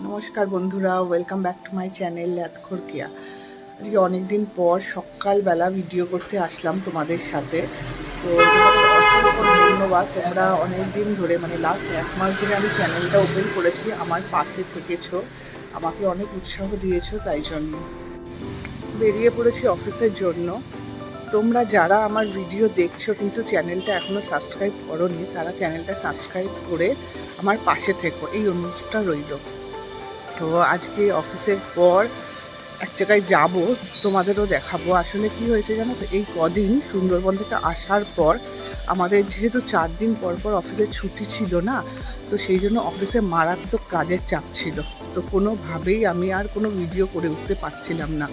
নমস্কার বন্ধুরা, welcome back to my channel ল্যাথখোরকিয়া। আজকে অনেক দিন পর সকালবেলা ভিডিও করতে আসলাম তোমাদের সাথে। তো তোমাদের অসংখ্য ধন্যবাদ। তোমরা অনেক দিন ধরে লাস্ট 1 মাস ধরে আমি চ্যানেলটা ওপেন করেছি, আমার পাশে থেকেছো, আমাকে অনেক উৎসাহ দিয়েছো। তাই জন্য বেরিয়ে পড়েছি অফিসের জন্য। তোমরা যারা আমার ভিডিও দেখছো কিন্তু চ্যানেলটা এখনও সাবস্ক্রাইব করোনি, তারা চ্যানেলটা সাবস্ক্রাইব করে আমার পাশে থেকো, এই অনুরোধটা রইল। তো আজকে অফিসের পর এক জায়গায় যাব, তোমাদেরও দেখাবো। আসলে কি হয়েছে জানো তো, এই কদিন সুন্দরবন থেকে আসার পর আমাদের যেহেতু 4 দিন পর পর অফিসের ছুটি ছিল না, তো সেই জন্য অফিসে মারাত্মক কাজের চাপ ছিল। তো কোনোভাবেই আমি আর কোনো ভিডিও করে উঠতে পারছিলাম না।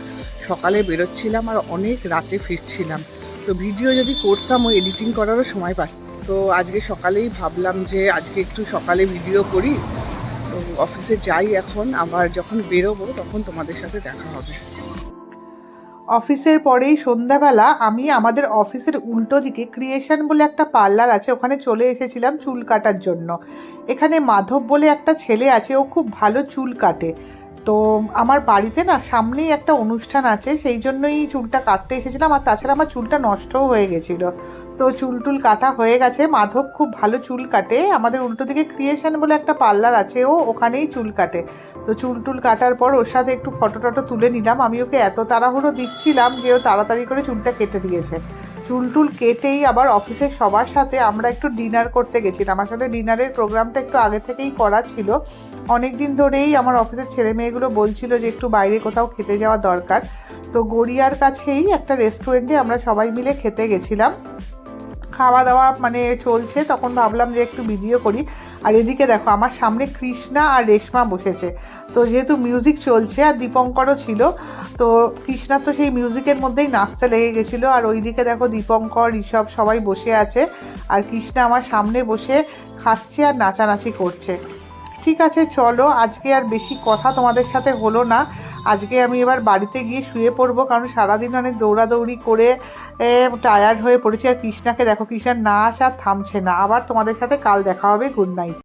সকালে বেরোচ্ছিলাম আর অনেক রাতে ফিরছিলাম। তো ভিডিও যদি করতাম, ওই এডিটিং করারও সময় পাচ্ছি। তো আজকে সকালেই ভাবলাম যে আজকে একটু সকালে ভিডিও করি। তো অফিসে যাই এখন, আবার যখন বেরোবো তখন তোমাদের সাথে দেখা হবে। অফিসের পরেই সন্ধ্যাবেলা আমি আমাদের অফিসের উল্টো দিকে ক্রিয়েশন বলে একটা পার্লার আছে, ওখানে চলে এসেছিলাম চুল কাটার জন্য। এখানে মাধব বলে একটা ছেলে আছে, ও খুব ভালো চুল কাটে। তো আমার বাড়িতে না সামনেই একটা অনুষ্ঠান আছে, সেই জন্যই চুলটা কাটতে এসেছিলাম। আর তাছাড়া আমার চুলটা নষ্টও হয়ে গেছিলো। তো চুল টুল কাটা হয়ে গেছে। মাধব খুব ভালো চুল কাটে। আমাদের উল্টো দিকে ক্রিয়েশন বলে একটা পার্লার আছে, ও ওখানেই চুল কাটে। তো চুল টুল কাটার পর ওর সাথে একটু ফটো টটো তুলে নিলাম। আমি ওকে এত তাড়াহুড়ো দিচ্ছিলাম যে ও তাড়াতাড়ি করে চুলটা কেটে দিয়েছে। চুল টুল কেটেই আবার অফিসের সবার সাথে আমরা একটু ডিনার করতে গেছিলাম। আসলে ডিনারের প্রোগ্রামটা একটু আগে থেকেই করা ছিল। অনেক দিন ধরেই আমার অফিসের ছেলে মেয়েগুলো বলছিল যে একটু বাইরে কোথাও খেতে যাওয়া দরকার। তো গড়িয়ার কাছেই একটা রেস্টুরেন্টে আমরা সবাই মিলে খেতে গেছিলাম। খাওয়া দাওয়া চলছে, তখন ভাবলাম যে একটু ভিডিও করি। আর এদিকে দেখো, আমার সামনে কৃষ্ণা আর রেশমা বসেছে। তো যেহেতু মিউজিক চলছে আর দীপঙ্করও ছিল, তো কৃষ্ণা তো সেই মিউজিকের মধ্যেই নাচতে লেগে গেছিলো। আর ওইদিকে দেখো দীপঙ্কর, ঋষভ সবাই বসে আছে, আর কৃষ্ণা আমার সামনে বসে খাচ্ছে আর নাচানাচি করছে। ঠিক আছে, চলো আজকে আর বেশি কথা তোমাদের সাথে হলো না। আজকে আমি এবার বাড়িতে গিয়ে শুয়ে পড়বো, কারণ সারাদিন অনেক দৌড়াদৌড়ি করে টায়ার্ড হয়ে পড়েছি। আর কৃষ্ণাকে দেখো, কৃষ্ণার নাচ আর থামছে না। আবার তোমাদের সাথে কাল দেখা হবে। Good night.